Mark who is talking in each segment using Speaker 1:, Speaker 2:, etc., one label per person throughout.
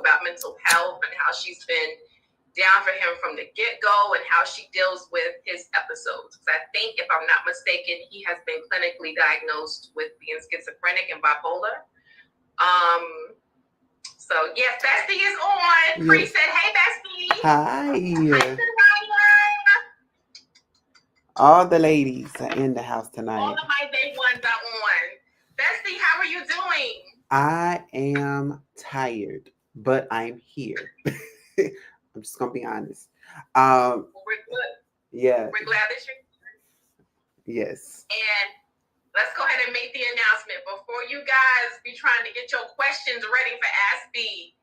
Speaker 1: about mental health and how she's been down for him from the get-go and how she deals with his episodes. Because I think, if I'm not mistaken, he has been clinically diagnosed with being schizophrenic and bipolar. So yes, Bestie is on. Pre said, "Hey, Bestie."
Speaker 2: Hi. All the ladies are in the house tonight.
Speaker 1: All of my day ones are on. Bestie, how are you doing?
Speaker 2: I am tired, but I'm here. I'm just gonna be honest.
Speaker 1: Well, we're good.
Speaker 2: Yeah.
Speaker 1: We're glad that you're
Speaker 2: here. Yes.
Speaker 1: And let's go ahead and make the announcement before you guys be trying to get your questions ready for Ask B.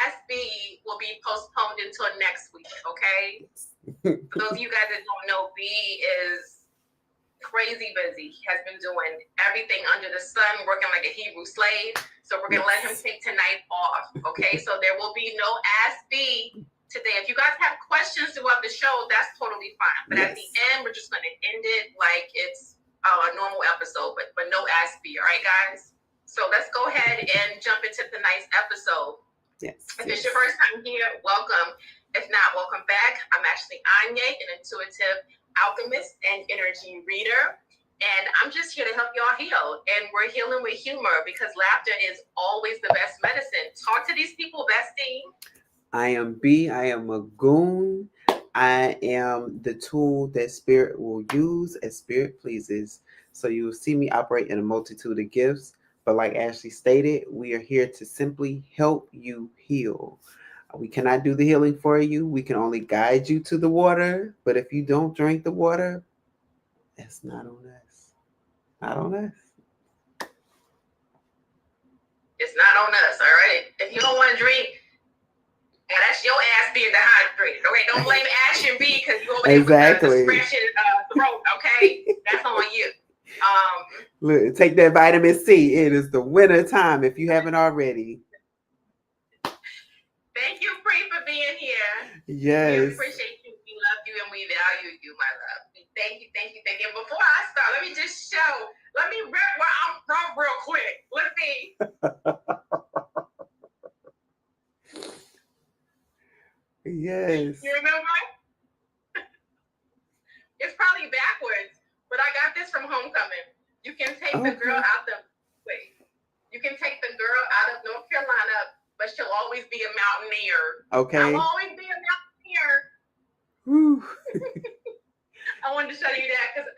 Speaker 1: Ask B will be postponed until next week, okay? For those of you guys that don't know, B is crazy busy. He has been doing everything under the sun, working like a Hebrew slave. So we're going to let him take tonight off, okay? So there will be no Ask B today. If you guys have questions throughout the show, that's totally fine. But at the end, we're just going to end it like it's a normal episode, but no Ask B, all right, guys? So let's go ahead and jump into tonight's episode.
Speaker 2: Yes.
Speaker 1: If it's your first time here, welcome. If not, welcome back. I'm Ashley Anye, an intuitive alchemist and energy reader. And I'm just here to help y'all heal. And we're healing with humor because laughter is always the best medicine. Talk to these people, Bestie.
Speaker 2: I am B. I am a goon. I am the tool that spirit will use as spirit pleases. So you will see me operate in a multitude of gifts. But like Ashley stated, we are here to simply help you heal. We cannot do the healing for you. We can only guide you to the water. But if you don't drink the water, it's not on us. Not on us.
Speaker 1: It's not on us, all right? If you don't want to drink, and that's your ass being dehydrated. Okay, don't blame Ash and B because you over there scratching throat. Okay, that's on you.
Speaker 2: Look, take that vitamin C. It is the winter time if you haven't already.
Speaker 1: Thank you, Pri, for being here.
Speaker 2: Yes.
Speaker 1: We appreciate you. We love you and we value you, my love. Thank you. And before I start, let me just show. Let me rip where I'm from real quick. Let's see.
Speaker 2: Yes.
Speaker 1: You remember? It's probably backwards, but I got this from homecoming. You can take the girl out of North Carolina, but she'll always be a mountaineer.
Speaker 2: Okay.
Speaker 1: I'll always be a mountaineer.
Speaker 2: Woo.
Speaker 1: I wanted to show you that because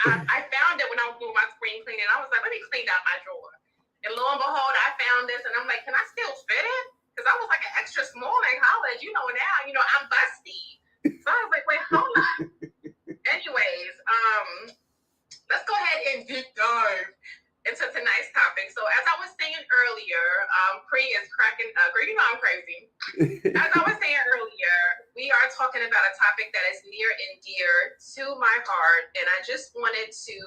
Speaker 1: I found it when I was doing my spring cleaning. I was like, let me clean out my drawer. And lo and behold, I found this and I'm like, can I still fit it? Because I was like an extra small in college. Now, I'm busty. So I was like, wait, hold on. Anyways, let's go ahead and deep dive into tonight's topic. So as I was saying earlier, Pri is cracking up. You know I'm crazy. As I was saying earlier, we are talking about a topic that is near and dear to my heart. And I just wanted to,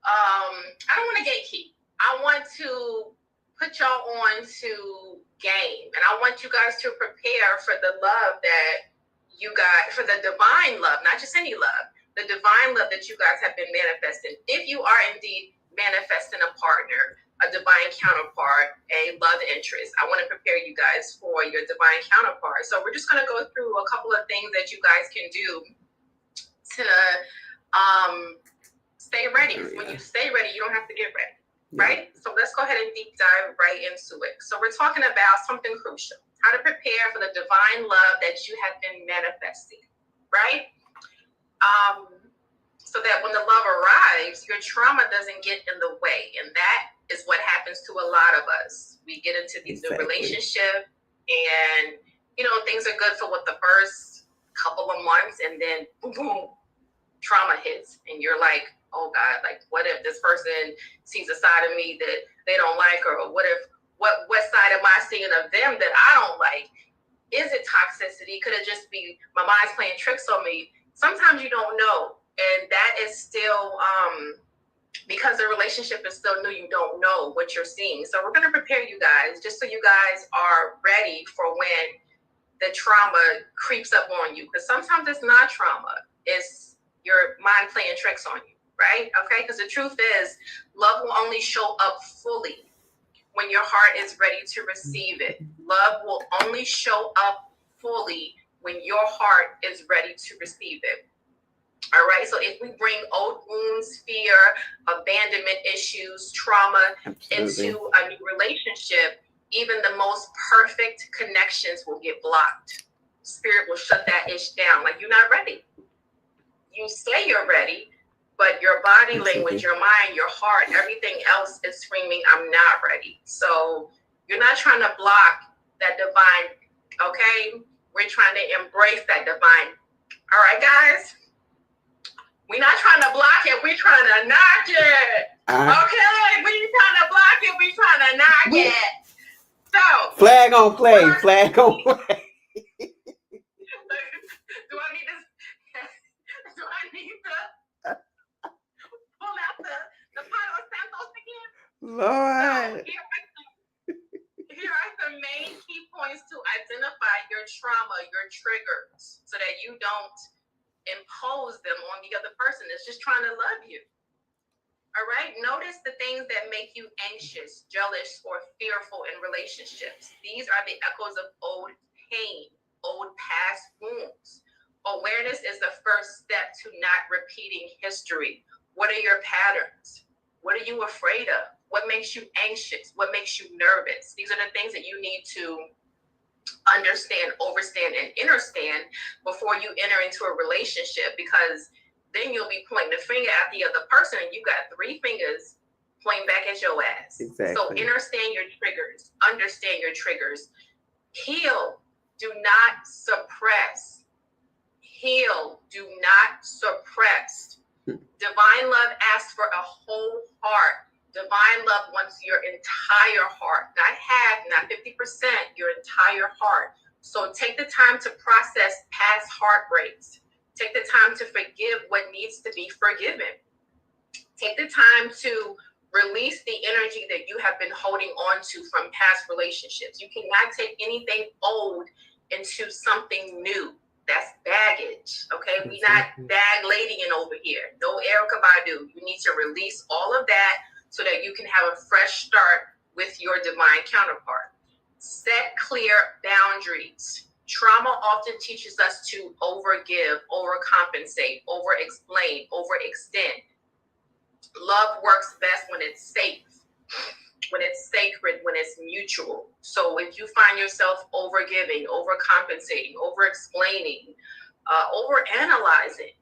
Speaker 1: I don't want to gatekeep. I want to put y'all on to game. And I want you guys to prepare for the love that you got, for the divine love, not just any love, the divine love that you guys have been manifesting. If you are indeed manifesting a partner, a divine counterpart, a love interest, I want to prepare you guys for your divine counterpart. So we're just going to go through a couple of things that you guys can do to stay ready. When you stay ready, you don't have to get ready, right? So let's go ahead and deep dive right into it. So we're talking about something crucial, how to prepare for the divine love that you have been manifesting, right? So that when the love arrives, your trauma doesn't get in the way. And that is what happens to a lot of us. We get into these new relationships and, things are good for the first couple of months. And then boom, trauma hits. And you're like, oh God, like what if this person sees a side of me that they don't like? Or what side am I seeing of them that I don't like? Is it toxicity? Could it just be my mind's playing tricks on me? Sometimes you don't know. And that is still, because the relationship is still new, you don't know what you're seeing. So we're going to prepare you guys just so you guys are ready for when the trauma creeps up on you. Because sometimes it's not trauma. It's your mind playing tricks on you, right? Okay? Because the truth is, love will only show up fully when your heart is ready to receive it. Love will only show up fully when your heart is ready to receive it. All right. So if we bring old wounds, fear, abandonment issues, trauma into a new relationship, even the most perfect connections will get blocked. Spirit will shut that ish down. Like, you're not ready. You say you're ready, but your body language, your mind, your heart, everything else is screaming, I'm not ready. So you're not trying to block that divine, okay? We're trying to embrace that divine. All right, guys? We're not trying to block it. We're trying to knock it. Okay? We ain't trying to block it. We're trying to knock it. So.
Speaker 2: Flag on play. Flag on play.
Speaker 1: Do I need to pull out the Palo Santos again?
Speaker 2: Lord.
Speaker 1: So here are some main key points to identify your trauma, your triggers, so that you don't impose them on the other person that's just trying to love you. All right? Notice the things that make you anxious, jealous, or fearful in relationships. These are the echoes of old pain, old past wounds. Awareness is the first step to not repeating history. What are your patterns? What are you afraid of? What makes you anxious? What makes you nervous? These are the things that you need to understand, overstand, and understand before you enter into a relationship, because then you'll be pointing the finger at the other person and you got 3 fingers pointing back at your ass.
Speaker 2: Exactly.
Speaker 1: So understand your triggers. Understand your triggers. Heal. Do not suppress. Heal. Do not suppress. Divine love asks for a whole heart. Divine love wants your entire heart, not half, not 50%, your entire heart. So take the time to process past heartbreaks. Take the time to forgive what needs to be forgiven. Take the time to release the energy that you have been holding on to from past relationships. You cannot take anything old into something new. That's baggage, okay? We're not bag ladying over here. No Erykah Badu. You need to release all of that so that you can have a fresh start with your divine counterpart. Set clear boundaries. Trauma often teaches us to overgive, overcompensate, overexplain, overextend. Love works best when it's safe, when it's sacred, when it's mutual. So if you find yourself overgiving, overcompensating, overexplaining, overanalyzing,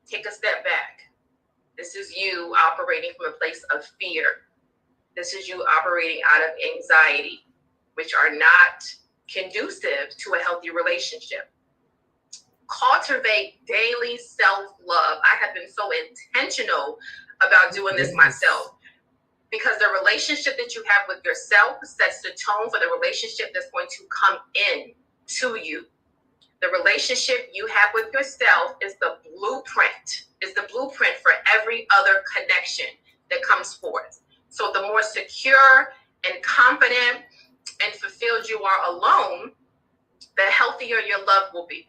Speaker 1: take a step back. This is you operating from a place of fear. This is you operating out of anxiety, which are not conducive to a healthy relationship. Cultivate daily self-love. I have been so intentional about doing this myself, because the relationship that you have with yourself sets the tone for the relationship that's going to come in to you. The relationship you have with yourself is the blueprint. It's the blueprint for every other connection that comes forth. So the more secure and confident and fulfilled you are alone, the healthier your love will be.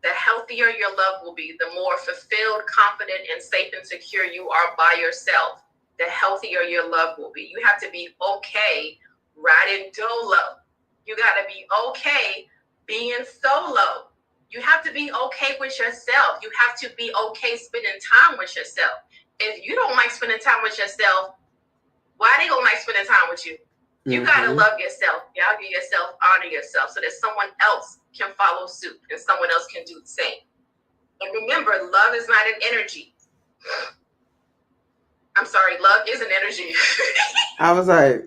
Speaker 1: The healthier your love will be, the more fulfilled, confident, and safe and secure you are by yourself, the healthier your love will be. You have to be okay riding dolo. You got to be okay being solo. You have to be okay with yourself. You have to be okay spending time with yourself. If you don't like spending time with yourself, why they gonna like spending time with you? You gotta love yourself, value yourself, honor yourself, so that someone else can follow suit and someone else can do the same. And remember, love is not an energy. I'm sorry, love is an energy.
Speaker 2: I was like,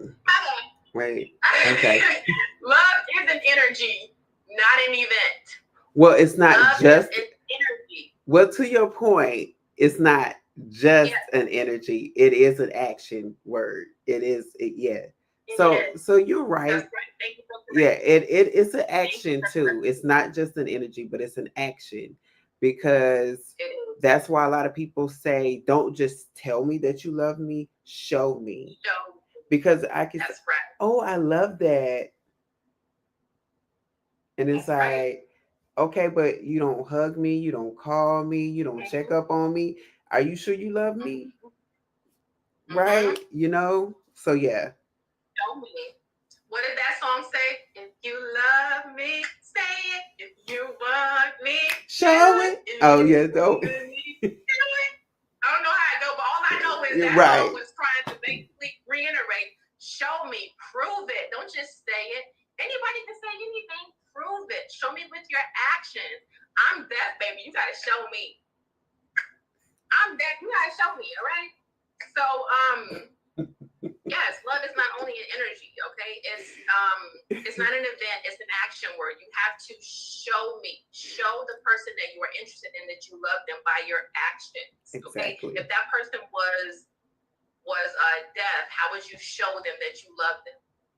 Speaker 2: wait, okay.
Speaker 1: Love is an energy, not an event.
Speaker 2: Well, it's not
Speaker 1: love
Speaker 2: just
Speaker 1: is energy.
Speaker 2: Well, to your point, it's not just an energy. It is an action word. It is, So you're right.
Speaker 1: That's right. Thank you for
Speaker 2: it's an action too. It's not just an energy, but it's an action, because that's why a lot of people say, don't just tell me that you love me, show me. Because I can say, oh, I love that. And it's like, okay, but you don't hug me, you don't call me, you don't check up on me. Are you sure you love me? Right? So yeah.
Speaker 1: show me. What did that song say? If you love me, say it. If you want me,
Speaker 2: show it. Oh yeah, don't.
Speaker 1: I don't know how it goes, but all I know is that
Speaker 2: Right.
Speaker 1: song was trying to basically reiterate, show me, prove it. Don't just say it. Anybody can say anything, prove it. Show me with your actions. I'm deaf, baby. You gotta show me. I'm deaf. You gotta show me, all right? So, yes, love is not only an energy, okay? It's not an event, it's an action word. You have to show me, show the person that you are interested in that you love them by your actions. Okay.
Speaker 2: Exactly.
Speaker 1: If that person was deaf, how would you show them that you love them?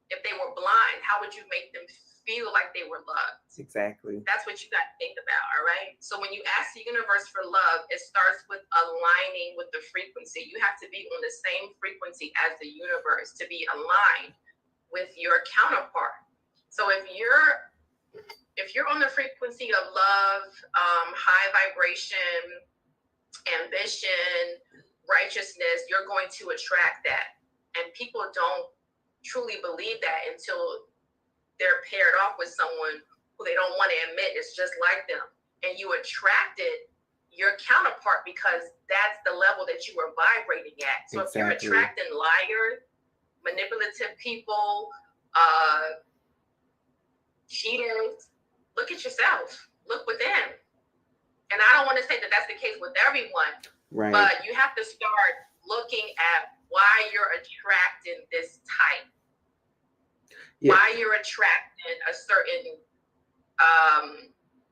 Speaker 1: If they were blind, how would you make them feel like they were loved?
Speaker 2: Exactly.
Speaker 1: That's what you got to think about, all right? So when you ask the universe for love, it starts with aligning with the frequency. You have to be on the same frequency as the universe to be aligned with your counterpart. So if you're on the frequency of love, high vibration, ambition, righteousness, you're going to attract that. And people don't truly believe that until they're paired off with someone who they don't want to admit is just like them. And you attracted your counterpart because that's the level that you are vibrating at. So
Speaker 2: Exactly.
Speaker 1: if you're attracting liars, manipulative people, cheaters, look at yourself. Look within. And I don't want to say that that's the case with everyone,
Speaker 2: Right.
Speaker 1: but you have to start looking at why you're attracting this type.
Speaker 2: Yeah.
Speaker 1: Why you're attracting a certain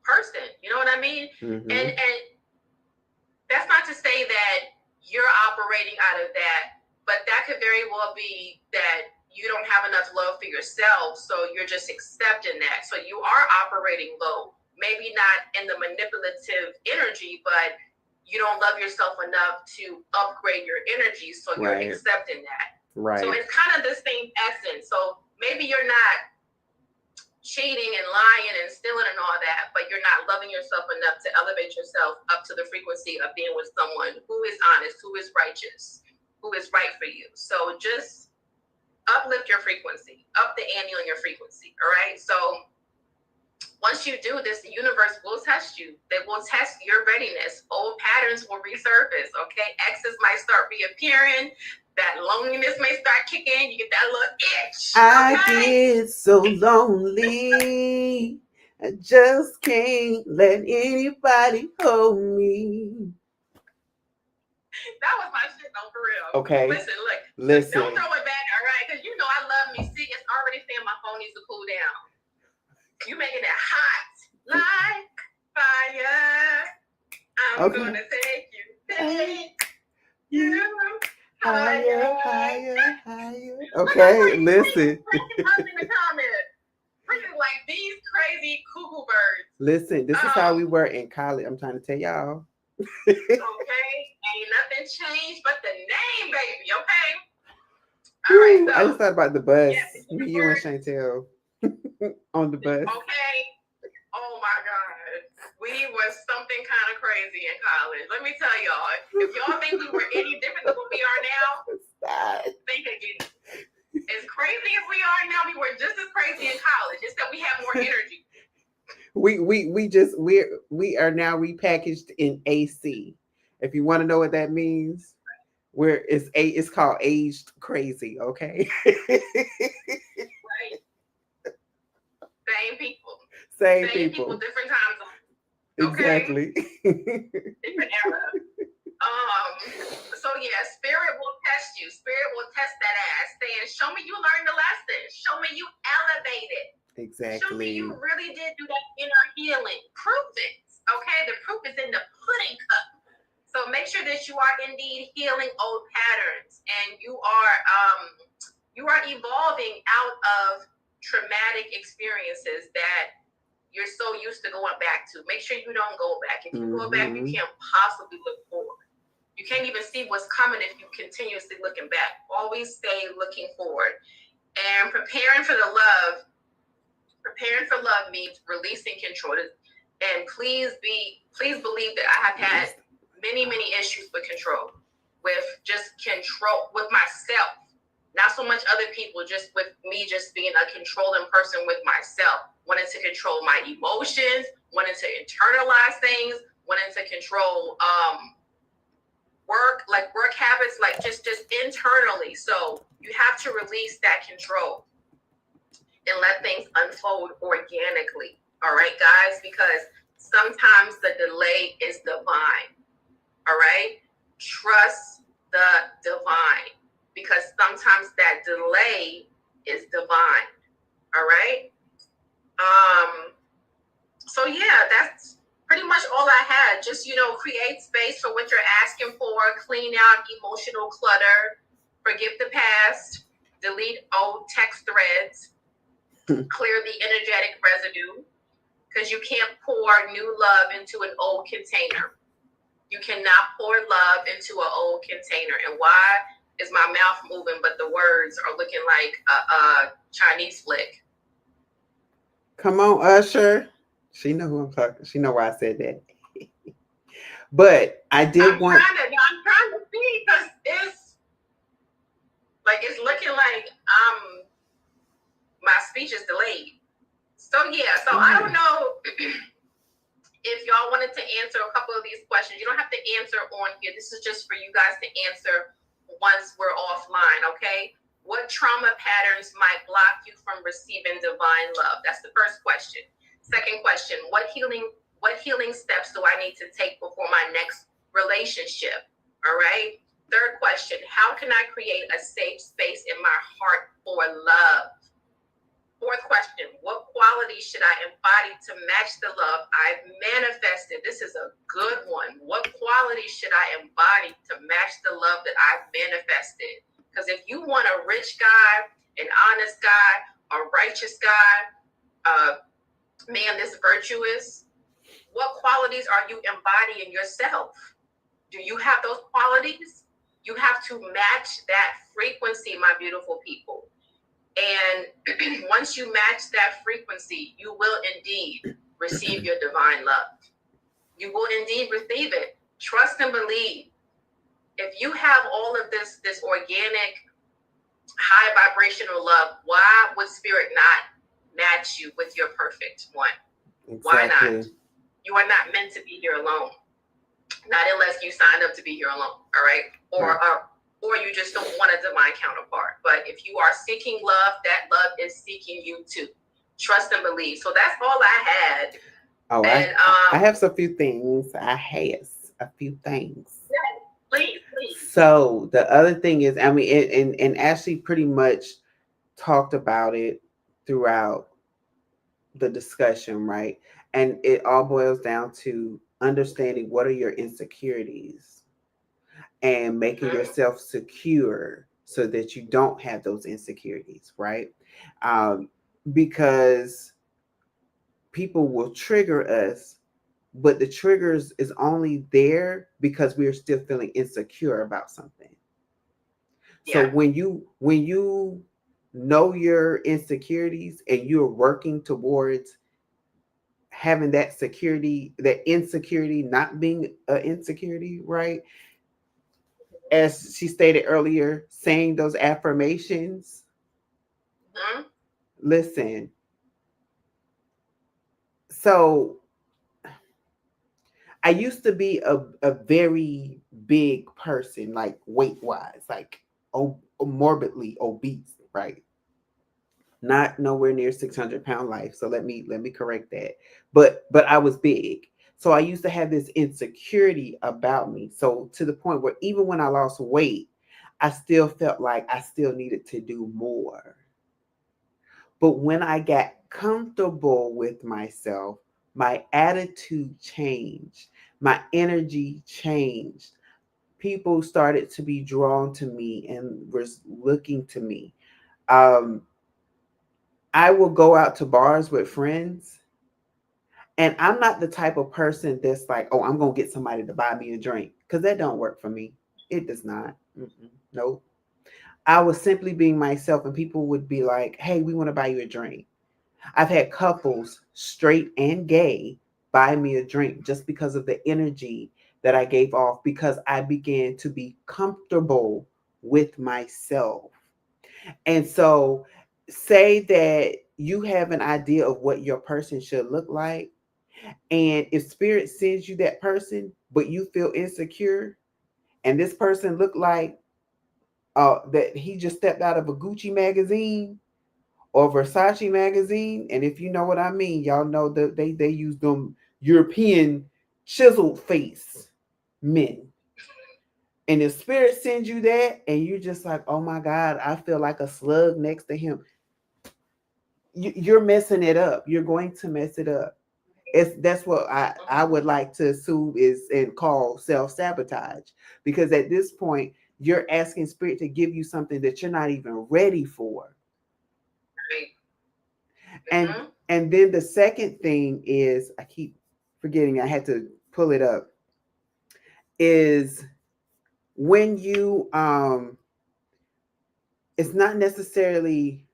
Speaker 1: person, you know what I mean?
Speaker 2: Mm-hmm.
Speaker 1: And that's not to say that you're operating out of that, but that could very well be that you don't have enough love for yourself, so you're just accepting that. So you are operating low, maybe not in the manipulative energy, but you don't love yourself enough to upgrade your energy, so you're
Speaker 2: Right.
Speaker 1: accepting that.
Speaker 2: Right.
Speaker 1: So it's kind of the same essence. So maybe you're not cheating and lying and stealing and all that, but you're not loving yourself enough to elevate yourself up to the frequency of being with someone who is honest, who is righteous, who is right for you. So just uplift your frequency, up the ante on your frequency, all right? So once you do this, the universe will test you. They will test your readiness. Old patterns will resurface, okay? Exes might start reappearing. That loneliness may start kicking. You get that little itch.
Speaker 2: I get so lonely. I just can't let anybody hold me.
Speaker 1: That was my shit, though, for real.
Speaker 2: Okay.
Speaker 1: Listen. Don't throw it back, all right? Because you know I love me. See, it's already saying my phone needs to cool down. You making it hot like fire. I'm
Speaker 2: Okay.
Speaker 1: gonna take you
Speaker 2: higher. Okay, listen.
Speaker 1: Freaking in the comments. Freaking like these crazy cuckoo birds.
Speaker 2: Listen, this is how we were in college. I'm trying to tell y'all.
Speaker 1: Okay, ain't nothing changed but the name, baby. Okay. All right. So
Speaker 2: I just thought about the bus.
Speaker 1: yes,
Speaker 2: Me, you, and Chantel on the bus.
Speaker 1: okay. Oh my God. We were something kind of crazy in college. Let me tell y'all. If y'all think we were any different than what we are now, think again. As crazy as we are now, we were just as crazy in college, just that we have more energy.
Speaker 2: We are now repackaged in AC. If you want to know what that means, it's called aged crazy, okay?
Speaker 1: Right. Same people.
Speaker 2: Same people.
Speaker 1: Different time zones.
Speaker 2: Exactly.
Speaker 1: Different era. So yeah, spirit will test you. Spirit will test that ass, saying, "Show me you learned the lesson. Show me you elevated.
Speaker 2: Exactly.
Speaker 1: Show me you really did do that inner healing. Prove it. Okay, the proof is in the pudding cup. So make sure that you are indeed healing old patterns, and you are evolving out of traumatic experiences that you're so used to going back to. Make sure you don't go back. If you go back, you can't possibly look forward. You can't even see what's coming if you continuously looking back. Always stay looking forward. And preparing for love means releasing control. And please believe that I have had many issues with control, with just control with myself, Not so much other people, just with me just being a controlling person with myself, wanting to control my emotions, wanting to internalize things, wanting to control work habits, like just internally. So you have to release that control and let things unfold organically. All right, guys, because sometimes the delay is divine. All right, trust the divine, because sometimes that delay is divine. All right. So yeah, that's pretty much all I had. Just, create space for what you're asking for, clean out emotional clutter, forgive the past, delete old text threads, clear the energetic residue, because you can't pour new love into an old container. You cannot pour love into an old container. And why is my mouth moving, but the words are looking like a Chinese flick?
Speaker 2: Come on, Usher. She know who I'm talking. She know why I said that. But I did
Speaker 1: I'm trying to see, because it's looking like my speech is delayed. So yeah, I don't know if y'all wanted to answer a couple of these questions. You don't have to answer on here. This is just for you guys to answer once we're offline, okay? What trauma patterns might block you from receiving divine love? That's the first question. Second question, what healing steps do I need to take before my next relationship? All right. Third question, how can I create a safe space in my heart for love? Fourth question, what qualities should I embody to match the love I've manifested? This is a good one. What qualities should I embody to match the love that I've manifested? Because if you want a rich guy, an honest guy, a righteous guy, man that's virtuous, what qualities are you embodying yourself? Do you have those qualities? You have to match that frequency, my beautiful people. And once you match that frequency, you will indeed receive your divine love. You will indeed receive it. Trust and believe. If you have all of this organic, high vibrational love, why would Spirit not match you with your perfect one? Exactly. Why not? You are not meant to be here alone. Not unless you signed up to be here alone, all right? Or you just don't want a divine counterpart. But if you are seeking love, that love is seeking you too. Trust and believe. So that's all I had.
Speaker 2: Oh, and, I have a few things.
Speaker 1: Please.
Speaker 2: So the other thing is, I mean, and Ashley pretty much talked about it throughout the discussion, right? And it all boils down to understanding what are your insecurities and making yourself secure so that you don't have those insecurities, right? Because people will trigger us, but the triggers is only there because we're still feeling insecure about something. So when you know your insecurities and you're working towards having that security, that insecurity not being an insecurity, right? As she stated earlier, saying those affirmations. Listen. So I used to be a very big person, like weight-wise, like morbidly obese, right? Not nowhere near 600-pound life. So let me correct that. But I was big. So I used to have this insecurity about me. So to the point where even when I lost weight, I still felt like I still needed to do more. But when I got comfortable with myself, my attitude changed. My energy changed. People started to be drawn to me and was looking to me. I will go out to bars with friends, and I'm not the type of person that's like, oh, I'm going to get somebody to buy me a drink, because that don't work for me. It does not. Nope. I was simply being myself, and people would be like, hey, we want to buy you a drink. I've had couples, straight and gay, buy me a drink just because of the energy that I gave off, because I began to be comfortable with myself. And so, say that you have an idea of what your person should look like. And if spirit sends you that person, but you feel insecure, and this person look like that he just stepped out of a Gucci magazine or Versace magazine, and if you know what I mean, y'all know that they use them European chiseled face men. And if spirit sends you that, and you're just like, oh my God, I feel like a slug next to him, you're messing it up. You're going to mess it up. That's what I would like to assume is and call self-sabotage, because at this point you're asking spirit to give you something that you're not even ready for.
Speaker 1: Right.
Speaker 2: and
Speaker 1: Mm-hmm.
Speaker 2: and then the second thing is, I keep forgetting, I had to pull it up, is when you it's not necessarily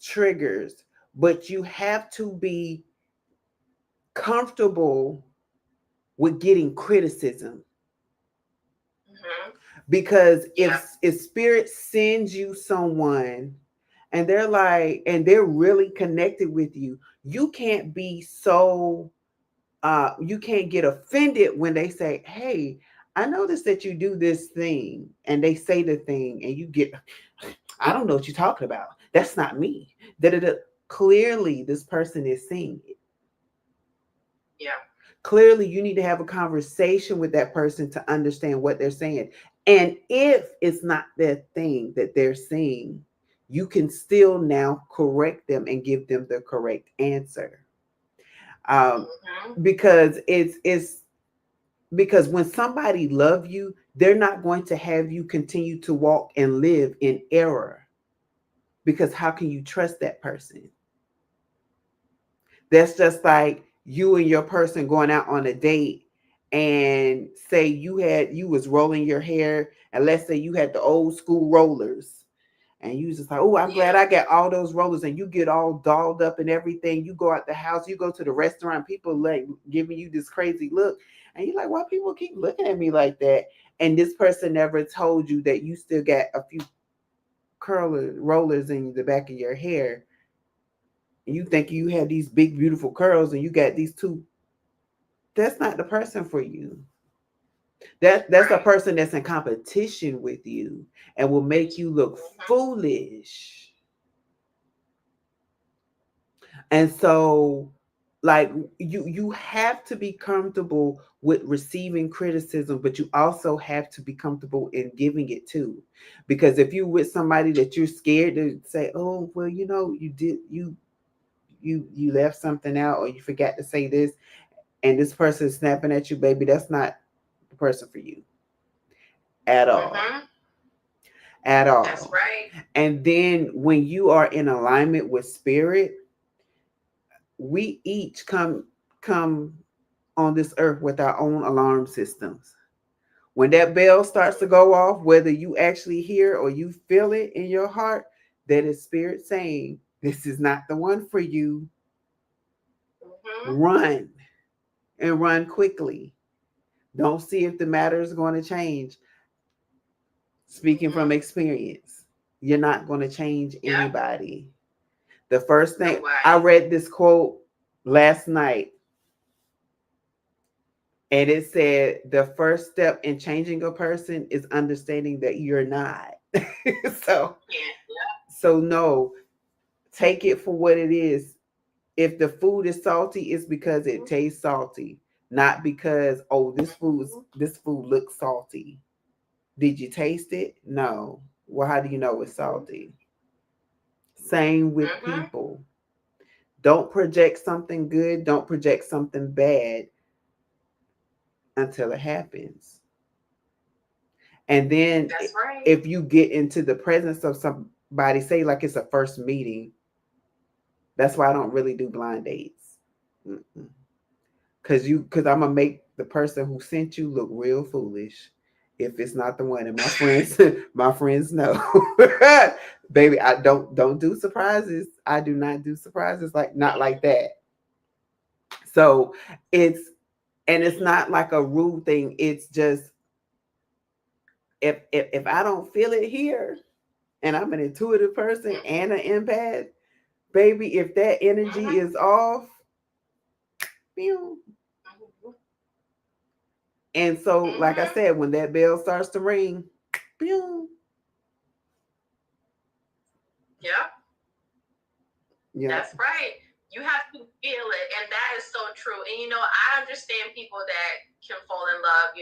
Speaker 2: triggers, but you have to be comfortable with getting criticism.
Speaker 1: Mm-hmm.
Speaker 2: Because
Speaker 1: Yeah.
Speaker 2: if spirit sends you someone and they're like, and they're really connected with you, you can't be so you can't get offended when they say, hey, I noticed that you do this thing, and they say the thing and you get, I don't know what you're talking about, that's not me. Da-da-da. Clearly this person is seeing it.
Speaker 1: Yeah.
Speaker 2: Clearly you need to have a conversation with that person to understand what they're saying. And if it's not their thing that they're saying, you can still now correct them and give them the correct answer. um,
Speaker 1: Mm-hmm.
Speaker 2: because it's because when somebody love you, they're not going to have you continue to walk and live in error, because how can you trust that person? That's just like you and your person going out on a date, and say you was rolling your hair, and let's say you had the old school rollers, and you just like, oh, I'm glad
Speaker 1: Yeah.
Speaker 2: I got all those rollers, and you get all dolled up and everything. You go out the house, you go to the restaurant, people like giving you this crazy look, and you're like, why people keep looking at me like that? And this person never told you that you still got a few curler rollers in the back of your hair. You think you have these big beautiful curls, and you got these two. That's not the person for you. That's a
Speaker 1: Right.
Speaker 2: person that's in competition with you and will make you look
Speaker 1: Mm-hmm.
Speaker 2: foolish. And so, like, you have to be comfortable with receiving criticism, but you also have to be comfortable in giving it too. Because if you're with somebody that you're scared to say, oh, well, you did you left something out, or you forgot to say this, and this person is snapping at you, baby, that's not the person for you at all.
Speaker 1: Mm-hmm.
Speaker 2: At
Speaker 1: That's
Speaker 2: all.
Speaker 1: right.
Speaker 2: And then when you are in alignment with spirit, we each come on this earth with our own alarm systems. When that bell starts to go off, whether you actually hear or you feel it in your heart, that is spirit saying, this is not the one for you.
Speaker 1: Mm-hmm.
Speaker 2: Run, and run quickly. Don't see if the matter is going to change. Speaking from
Speaker 1: Mm-hmm.
Speaker 2: experience, you're not going to change
Speaker 1: Yep.
Speaker 2: anybody. The first thing, I
Speaker 1: Nobody.
Speaker 2: read this quote last night, and it said the first step in changing a person is understanding that you're not. so
Speaker 1: Yeah.
Speaker 2: so no, take it for what it is. If the food is salty, it's because it tastes salty, not because, oh, this food looks salty. Did you taste it? No. Well, how do you know it's salty? Same with
Speaker 1: Mm-hmm.
Speaker 2: people. Don't project something good, don't project something bad until it happens. And then
Speaker 1: That's right.
Speaker 2: if you get into the presence of somebody, say like it's a first meeting, that's why I don't really do blind dates. Mm-mm. Cause I'm gonna make the person who sent you look real foolish if it's not the one. And my friends, my friends know, baby, I don't do surprises. I do not do surprises, like not like that. So it's and it's not like a rude thing. It's just if I don't feel it here, and I'm an intuitive person and an empath, baby, if that energy is off, pew. And so, like I said, when that bell starts to ring, pew.
Speaker 1: Yep.
Speaker 2: Yeah.
Speaker 1: That's right. You have to feel it, and that is so true. And I understand people that can fall in love,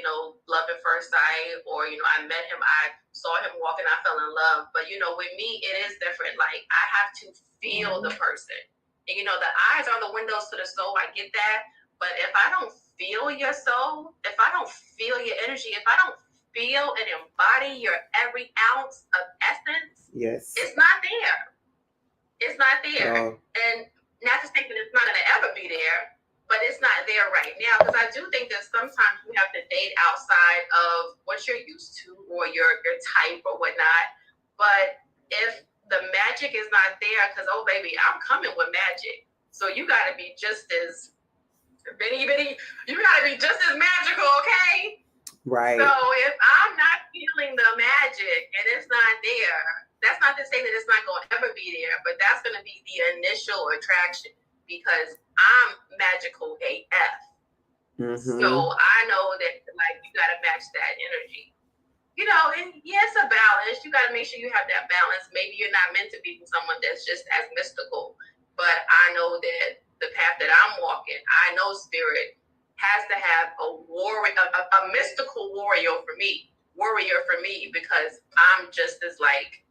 Speaker 1: love at first sight, or I met him, I saw him walking, I fell in love. But with me, it is different. Like, I have to feel the person. And the eyes are the windows to the soul. I get that. But if I don't feel your soul, if I don't feel your energy, if I don't feel and embody your every ounce of essence,
Speaker 2: yes,
Speaker 1: it's not there. It's not there.
Speaker 2: Oh.
Speaker 1: And not to say that it's not going to ever be there, but it's not there right now. Because I do think that sometimes you have to date outside of what you're used to or your type or whatnot. But if the magic is not there, because, oh, baby, I'm coming with magic. So you got to be just as bitty, you got to be just as magical, okay?
Speaker 2: Right.
Speaker 1: So if I'm not feeling the magic and it's not there, that's not to say that it's not going to ever be there, but that's going to be the initial attraction because I'm magical AF. So I know that, like, you got to match that energy. And it's a balance. You got to make sure you have that balance. Maybe you're not meant to be with someone that's just as mystical, but I know that the path that I'm walking, I know spirit has to have a mystical warrior for me, because I'm just as like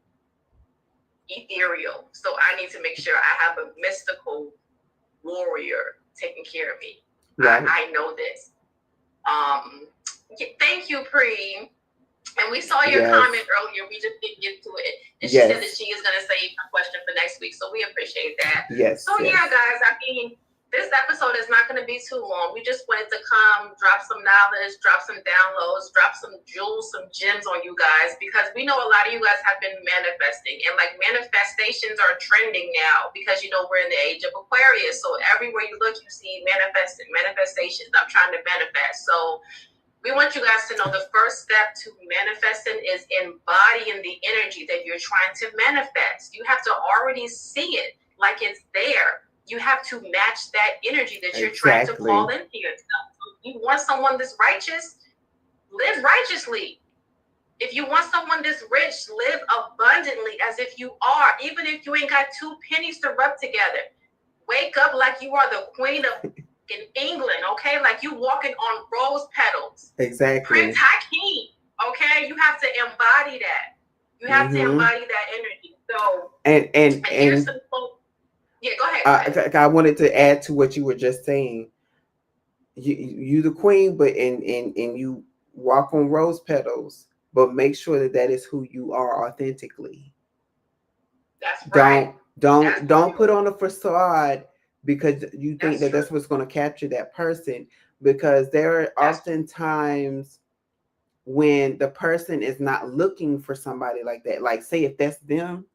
Speaker 1: ethereal. So I need to make sure I have a mystical warrior taking care of me. Right. I know this. Thank you, Pri. And we saw your comment earlier. We just didn't get to it. And she said that she is going to save a question for next week. So we appreciate that.
Speaker 2: Yes.
Speaker 1: So yeah, guys, I mean, this episode is not going to be too long. We just wanted to come, drop some knowledge, drop some downloads, drop some jewels, some gems on you guys, because we know a lot of you guys have been manifesting, and like manifestations are trending now because we're in the age of Aquarius. So everywhere you look, you see manifestations. I'm trying to manifest. So we want you guys to know the first step to manifesting is embodying the energy that you're trying to manifest. You have to already see it like it's there. You have to match that energy that you're trying to call into yourself. If you want someone that's righteous, live righteously. If you want someone that's rich, live abundantly as if you are, even if you ain't got 2 pennies to rub together. Wake up like you are the queen of in England, okay? Like you walking on rose petals.
Speaker 2: Exactly.
Speaker 1: Prince Hakeem, okay? You have to embody that. You have to embody that energy. So and here's some yeah, go ahead.
Speaker 2: I wanted to add to what you were just saying. You the queen, but and you walk on rose petals, but make sure that is who you are authentically.
Speaker 1: That's right.
Speaker 2: Don't put on a facade because you think that's what's going to capture that person, because there are oftentimes when the person is not looking for somebody like that. Like, say if that's them,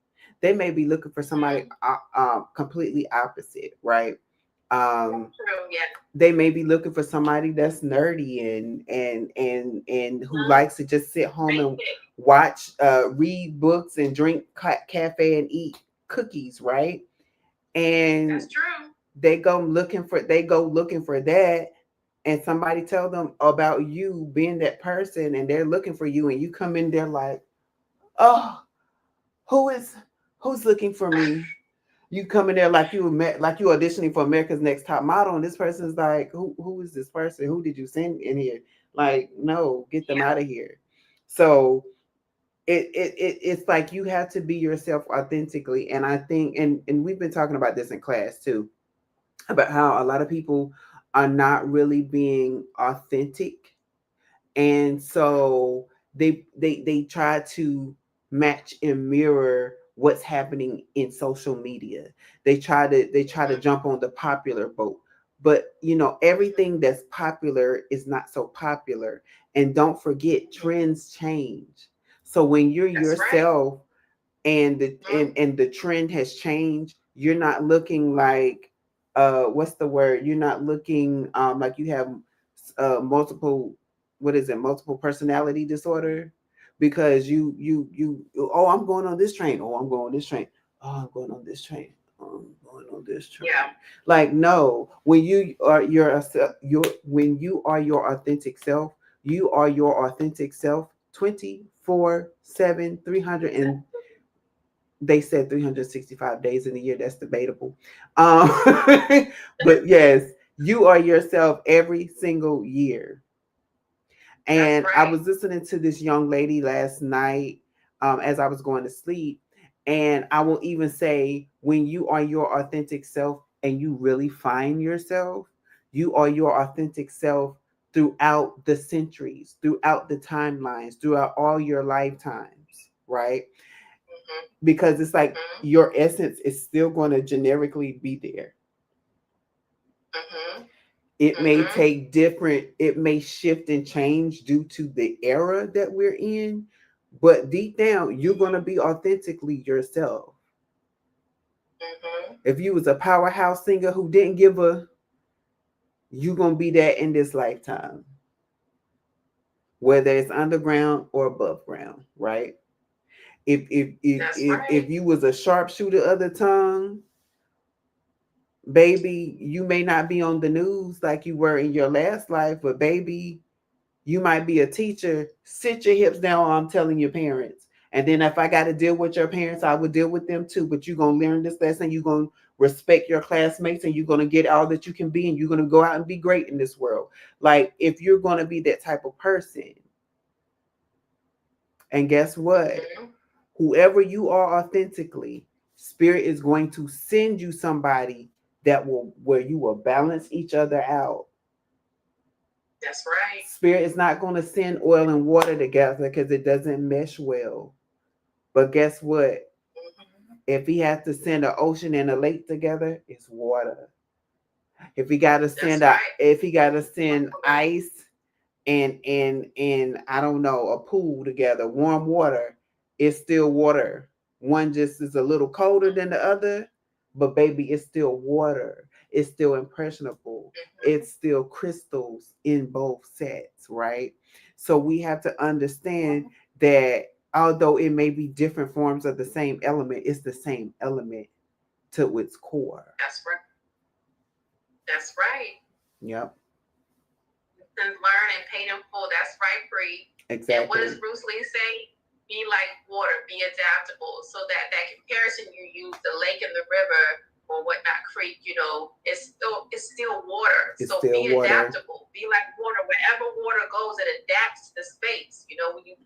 Speaker 2: they may be looking for somebody completely opposite, right? They may be looking for somebody that's nerdy and who likes to just sit home and watch, read books and drink cafe and eat cookies, right? And
Speaker 1: that's true.
Speaker 2: They go looking for that, and somebody tell them about you being that person, and they're looking for you, and you come in there like, oh, who's looking for me? You come in there like you auditioning for America's Next Top Model, and this person's like, who is this person? Who did you send in here? Like, no, get them out of here. So it's like you have to be yourself authentically. And I think, and we've been talking about this in class too, about how a lot of people are not really being authentic, and so they try to match and mirror what's happening in social media. They try to jump on the popular boat, but everything that's popular is not so popular. And don't forget, trends change. So when you're yourself, and the trend has changed, you're not looking like, what's the word? You're not looking like you have multiple personality disorder, because oh, I'm going on this train. Oh, I'm going on this train. Oh, I'm going on this train. Oh, I'm going on this train.
Speaker 1: Yeah.
Speaker 2: Like, no, when you are when you are your authentic self, you are your authentic self 24/7, 300, and they said 365 days in a year. That's debatable. Um, but yes, you are yourself every single year.
Speaker 1: That's
Speaker 2: And I
Speaker 1: right.
Speaker 2: was listening to this young lady last night, as I was going to sleep. And I will even say, when you are your authentic self and you really find yourself, you are your authentic self throughout the centuries, throughout the timelines, throughout all your lifetimes, right?
Speaker 1: Mm-hmm.
Speaker 2: Because it's like
Speaker 1: Mm-hmm.
Speaker 2: your essence is still going to generically be there.
Speaker 1: Mm-hmm.
Speaker 2: It may
Speaker 1: Mm-hmm.
Speaker 2: take different, it may shift and change due to the era that we're in, but deep down, you're going to be authentically yourself.
Speaker 1: Mm-hmm.
Speaker 2: If you was a powerhouse singer who didn't give a, you're going to be that in this lifetime, whether it's underground or above ground, right?
Speaker 1: That's right.
Speaker 2: If you was a sharpshooter of the tongue, baby, you may not be on the news like you were in your last life, but baby, you might be a teacher. Sit your hips down, I'm telling your parents. And then if I got to deal with your parents, I would deal with them too. But you're going to learn this lesson. You're going to respect your classmates, and you're going to get all that you can be, and you're going to go out and be great in this world. Like, if you're going to be that type of person, and guess what?
Speaker 1: Mm-hmm.
Speaker 2: Whoever you are authentically, Spirit is going to send you somebody that will, where you will balance each other out.
Speaker 1: That's right.
Speaker 2: Spirit is not going to send oil and water together because it doesn't mesh well. But guess what?
Speaker 1: Mm-hmm.
Speaker 2: If he has to send an ocean and a lake together, it's water.
Speaker 1: That's right.
Speaker 2: If he got to send ice and I don't know, a pool together, warm water, it's still water. One just is a little colder than the other, but baby, it's still water. It's still impressionable.
Speaker 1: Mm-hmm.
Speaker 2: It's still crystals in both sets, right? So we have to understand that although it may be different forms of the same element, it's the same element to its core.
Speaker 1: That's right. That's right.
Speaker 2: Yep,
Speaker 1: And learn and pay them full. That's right, Bree. And what does
Speaker 2: exactly.
Speaker 1: Bruce Lee say? Be like water, be adaptable. So that comparison you use, the lake and the river or whatnot creek, it's still water.
Speaker 2: It's
Speaker 1: So
Speaker 2: still
Speaker 1: be
Speaker 2: water.
Speaker 1: adaptable. Be like water. Wherever water goes, it adapts to the space. When you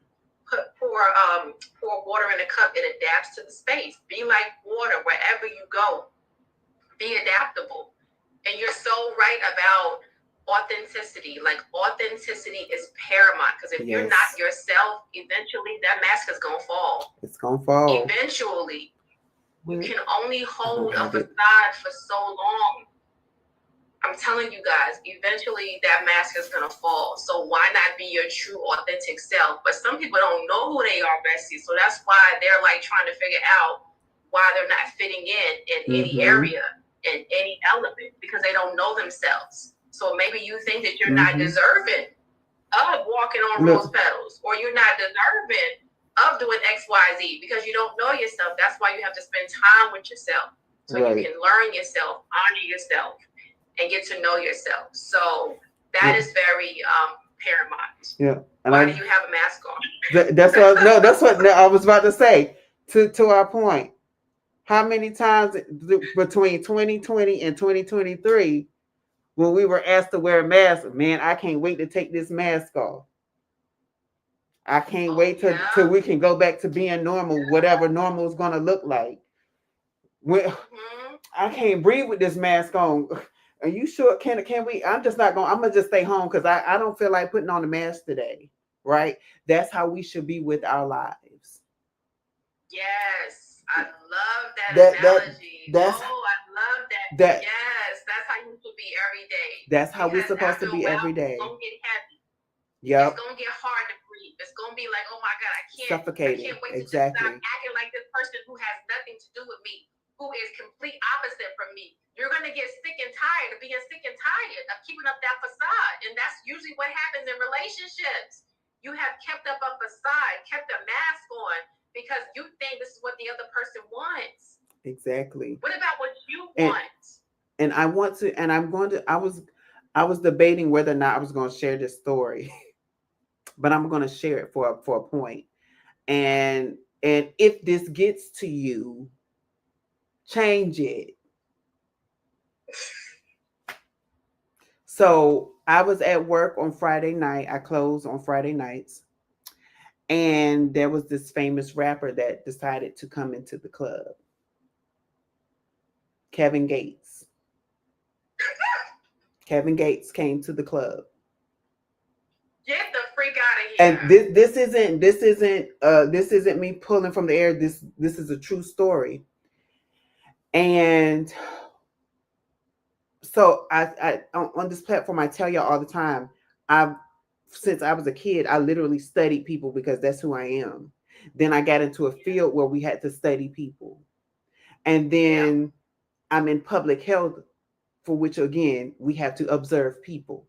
Speaker 1: pour water in a cup, it adapts to the space. Be like water wherever you go. Be adaptable. And you're so right about authenticity. Like, authenticity is paramount, because if you're not
Speaker 2: Yes,
Speaker 1: yourself, eventually that mask is gonna fall.
Speaker 2: it's gonna fall.
Speaker 1: Eventually, you
Speaker 2: Where
Speaker 1: can only
Speaker 2: I don't
Speaker 1: hold a
Speaker 2: have it.
Speaker 1: facade for so long. I'm telling you guys, eventually that mask is gonna fall. So why not be your true authentic self? But some people don't know who they are, Bessie. So that's why they're like trying to figure out why they're not fitting in any
Speaker 2: Mm-hmm.
Speaker 1: area, in any element, because they don't know themselves. So maybe you think that you're not
Speaker 2: Mm-hmm.
Speaker 1: deserving of walking on rose
Speaker 2: Look,
Speaker 1: petals, or you're not deserving of doing XYZ because you don't know yourself. That's why you have to spend time with yourself so you
Speaker 2: right.
Speaker 1: can learn yourself, honor yourself, and get to know yourself. So that
Speaker 2: Yeah.
Speaker 1: is very paramount.
Speaker 2: Yeah. And
Speaker 1: Why do you have a mask on?
Speaker 2: that's what no, that's what I was about to say. To our point. How many times between 2020 and 2023 when we were asked to wear a mask, man, I can't wait to take this mask off. I can't
Speaker 1: Oh
Speaker 2: wait till
Speaker 1: yeah.
Speaker 2: we can go back to being normal, whatever normal is gonna look like. When
Speaker 1: Mm-hmm.
Speaker 2: I can't breathe with this mask on. Are you sure? Can we? I'm just not going. I'm gonna just stay home because I don't feel like putting on a mask today. Right? That's how we should be with our lives.
Speaker 1: Yes, I love that
Speaker 2: That
Speaker 1: analogy.
Speaker 2: that's
Speaker 1: Oh, I love that.
Speaker 2: that
Speaker 1: Yes, that's how you should be every day.
Speaker 2: that's how we're
Speaker 1: Because
Speaker 2: supposed to
Speaker 1: after a
Speaker 2: be
Speaker 1: while,
Speaker 2: every
Speaker 1: it's
Speaker 2: day.
Speaker 1: gonna get heavy. It's
Speaker 2: Yep.
Speaker 1: gonna get hard to breathe. It's gonna be like, oh my God, I
Speaker 2: Suffocating.
Speaker 1: can't wait to just stop
Speaker 2: Exactly.
Speaker 1: acting like this person who has nothing to do with me, who is complete opposite from me. You're gonna get sick and tired of being sick and tired of keeping up that facade. And that's usually what happens in relationships. You have kept up a facade, kept a mask on because you think this is what the other person wants.
Speaker 2: Exactly.
Speaker 1: What about what you
Speaker 2: And
Speaker 1: want?
Speaker 2: and I want to, and I'm going to. I was debating whether or not I was going to share this story, but I'm going to share it for a point. And if this gets to you, change it. So I was at work on Friday night. I close on Friday nights. And there was this famous rapper that decided to come into the club. Kevin Gates. Kevin Gates came to the club.
Speaker 1: Get the freak out of
Speaker 2: And
Speaker 1: here.
Speaker 2: this isn't me pulling from the air. This is a true story. And so I on this platform I tell y'all all the time, I've since I was a kid, I literally studied people because that's who I am. Then I got into a field where we had to study people. And then I'm in public health, for which again we have to observe people.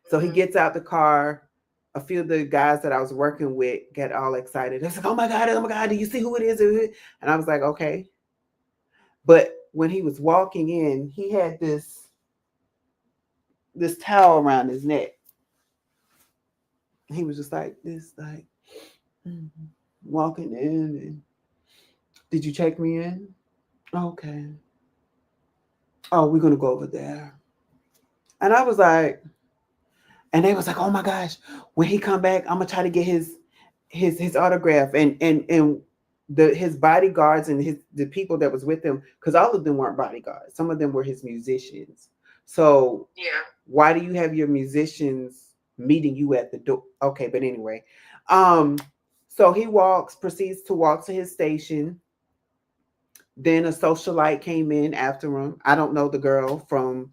Speaker 2: So he gets out the car. A few of the guys that I was working with get all excited. They're like, oh my God, do you see who it is? And I was like, okay. But when he was walking in, he had this towel around his neck. He was just like this, like walking in. And did you check me in? Okay. Oh, we're gonna go over there. And I was like, and they was like, oh my gosh, when he come back, I'm gonna try to get his autograph. And his bodyguards and the people that was with him, because all of them weren't bodyguards. Some of them were his musicians. So why do you have your musicians meeting you at the door? Okay, but anyway. So he proceeds to walk to his station. Then a socialite came in after him. I don't know the girl from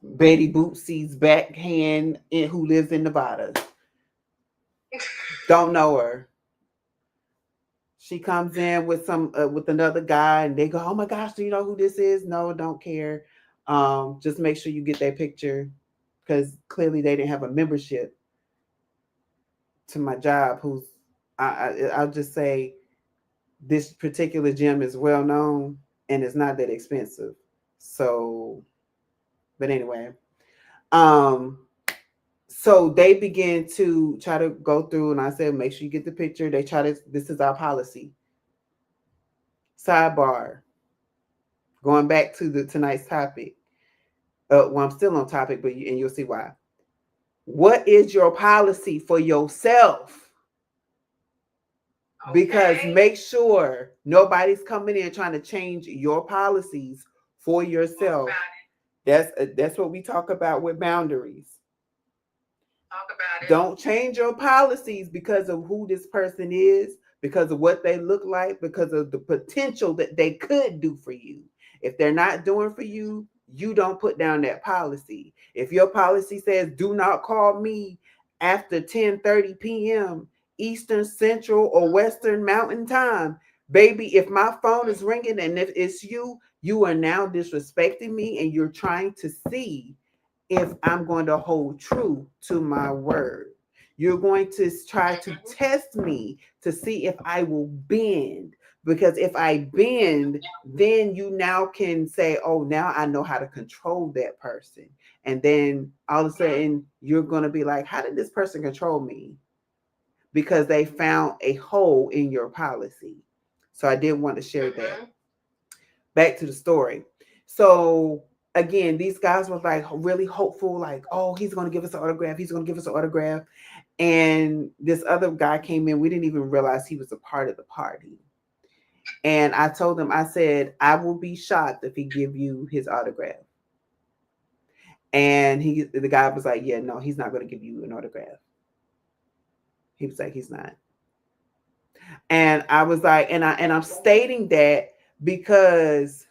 Speaker 2: Betty Bootsy's backhand who lives in Nevada. Don't know her. She comes in with with another guy, and they go, "Oh my gosh, do you know who this is?" No, don't care. Just make sure you get that picture, because clearly they didn't have a membership to my job. I'll just say this particular gym is well known and it's not that expensive. So, but anyway, um, so they began to try to go through, and I said, make sure you get the picture. They try to, this is our policy. Sidebar, going back to tonight's topic. Well, I'm still on topic, but and you'll see why. What is your policy for yourself? Okay. Because make sure nobody's coming in trying to change your policies for yourself. That's what we talk about with boundaries.
Speaker 1: Talk about it.
Speaker 2: Don't change your policies because of who this person is, because of what they look like, because of the potential that they could do for you. If they're not doing for you, you don't put down that policy. If your policy says do not call me after 10:30 p.m. Eastern, Central, or Western Mountain Time, baby, if my phone is ringing and if it's you, you are now disrespecting me, and you're trying to see if I'm going to hold true to my word. You're going to try to test me to see if I will bend. Because if I bend, then you now can say, oh, now I know how to control that person. And then all of a sudden, you're going to be like, how did this person control me? Because they found a hole in your policy. So I did want to share that. Back to the story. So again, these guys were like really hopeful, like, oh, he's going to give us an autograph. He's going to give us an autograph. And this other guy came in. We didn't even realize he was a part of the party. And I told him, I said, I will be shocked if he give you his autograph. And the guy was like, yeah, no, he's not going to give you an autograph. He was like, he's not. And I was like, and I'm stating that because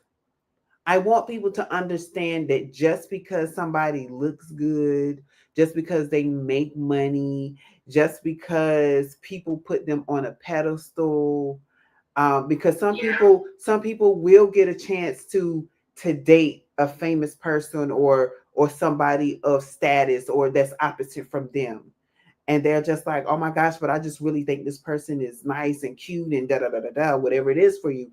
Speaker 2: I want people to understand that just because somebody looks good, just because they make money, just because people put them on a pedestal, because some people will get a chance to date a famous person or or somebody of status or that's opposite from them. And they're just like, oh my gosh, but I just really think this person is nice and cute and da da da da da, whatever it is for you.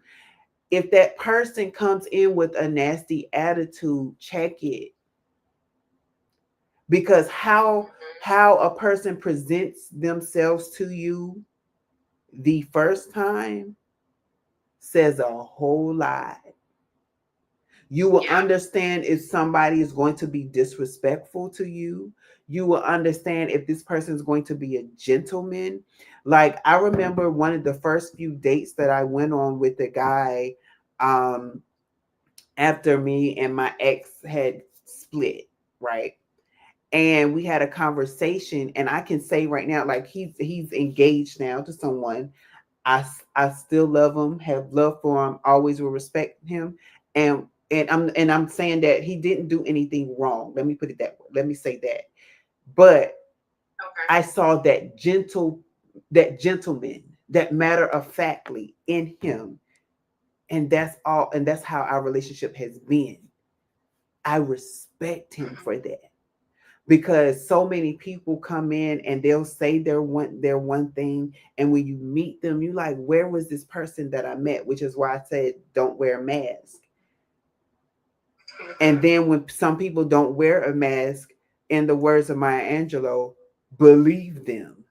Speaker 2: If that person comes in with a nasty attitude, check it. Because how a person presents themselves to you the first time says a whole lot. You will understand if somebody is going to be disrespectful to you. You will understand if this person is going to be a gentleman. Like I remember one of the first few dates that I went on with a guy, um, after me and my ex had split, right? And we had a conversation, and I can say right now, like he's engaged now to someone. I still love him, have love for him, always will respect him, and I'm saying that he didn't do anything wrong. Let me put it that way. Let me say that. But I saw that gentleman, that matter of factly in him, and that's all. And that's how our relationship has been. I respect him for that because so many people come in and they'll say they're one thing, and when you meet them you like, where was this person that I met? Which is why I said don't wear a mask. And then when some people don't wear a mask, in the words of Maya Angelou, believe them.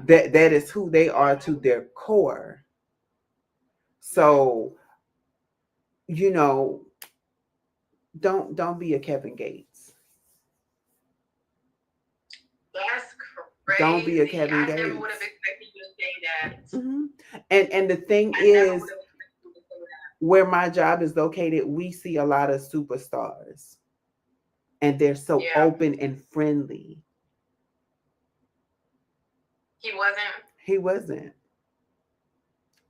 Speaker 2: That is who they are to their core. So you know, don't be a Kevin Gates.
Speaker 1: That's crazy.
Speaker 2: Don't be a Kevin
Speaker 1: I
Speaker 2: Gates.
Speaker 1: never would have expected you to say that.
Speaker 2: And the thing is, where my job is located, we see a lot of superstars, and they're so open and friendly.
Speaker 1: He wasn't.
Speaker 2: He wasn't.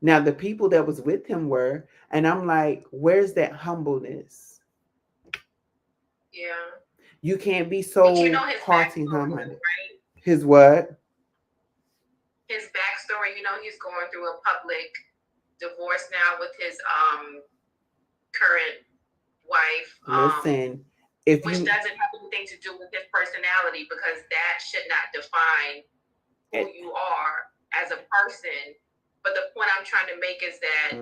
Speaker 2: Now the people that was with him were, and I'm like, where's that humbleness?
Speaker 1: Yeah.
Speaker 2: You can't be so haughty and humble.
Speaker 1: Right?
Speaker 2: His what?
Speaker 1: His backstory, he's going through a public divorce now with his current wife.
Speaker 2: Listen,
Speaker 1: which doesn't have anything to do with his personality, because that should not define who you are as a person. But the point I'm trying to make is that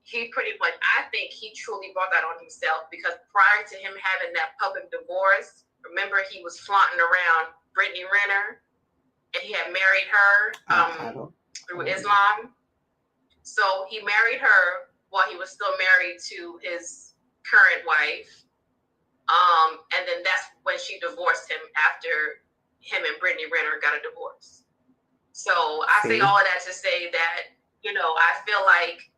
Speaker 1: he pretty much, I think he truly brought that on himself, because prior to him having that public divorce, remember he was flaunting around Brittany Renner, and he had married her through Islam. So he married her while he was still married to his current wife. And then that's when she divorced him, after him and Brittany Renner got a divorce. So I say all of that to say that, I feel like